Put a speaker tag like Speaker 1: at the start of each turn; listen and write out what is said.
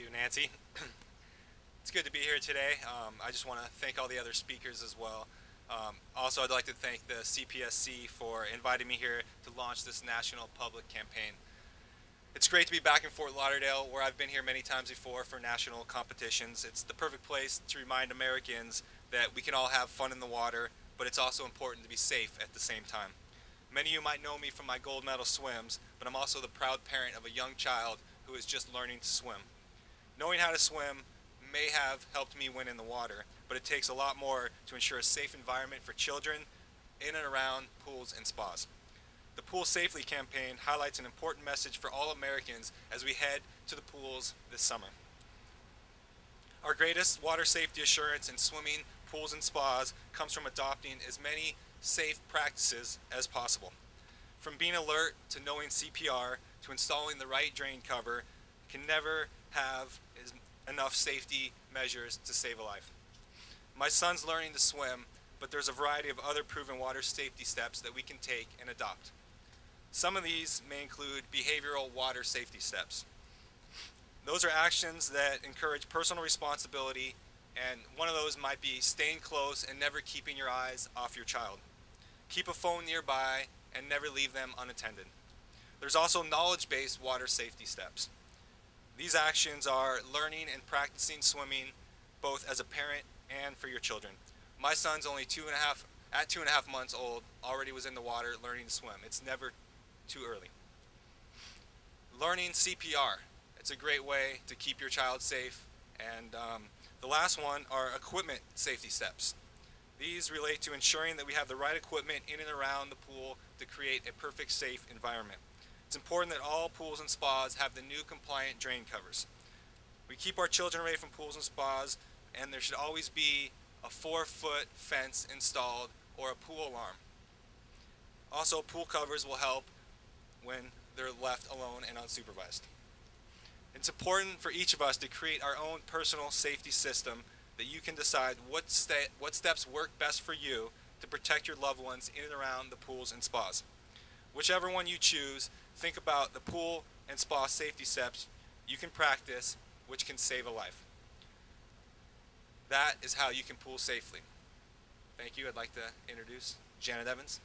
Speaker 1: you, Nancy. It's good to be here today. I just want to thank all the other speakers as well. Also, I'd like to thank the CPSC for inviting me here to launch this national public campaign. It's great to be back in Fort Lauderdale, where I've been here many times before for national competitions. It's the perfect place to remind Americans that we can all have fun in the water, but it's also important to be safe at the same time. Many of you might know me from my gold medal swims, but I'm also the proud parent of a young child who is just learning to swim. Knowing how to swim may have helped me win in the water, but it takes a lot more to ensure a safe environment for children in and around pools and spas. The Pool Safely campaign highlights an important message for all Americans as we head to the pools this summer. Our greatest water safety assurance in swimming, pools, and spas comes from adopting as many safe practices as possible. From being alert to knowing CPR to installing the right drain cover, can never have enough safety measures to save a life. My son's learning to swim, but there's a variety of other proven water safety steps that we can take and adopt. Some of these may include behavioral water safety steps. Those are actions that encourage personal responsibility, and one of those might be staying close and never keeping your eyes off your child. Keep a phone nearby and never leave them unattended. There's also knowledge-based water safety steps. These actions are learning and practicing swimming both as a parent and for your children. My son's only 2.5 months old, already was in the water learning to swim. It's never too early. Learning CPR. It's a great way to keep your child safe. And the last one are equipment safety steps. These relate to ensuring that we have the right equipment in and around the pool to create a perfect safe environment. It's important that all pools and spas have the new compliant drain covers. We keep our children away from pools and spas, and there should always be a 4-foot fence installed or a pool alarm. Also, pool covers will help when they're left alone and unsupervised. It's important for each of us to create our own personal safety system that you can decide what steps work best for you to protect your loved ones in and around the pools and spas. Whichever one you choose, think about the pool and spa safety steps you can practice, which can save a life. That is how you can pool safely. Thank you. I'd like to introduce Janet Evans.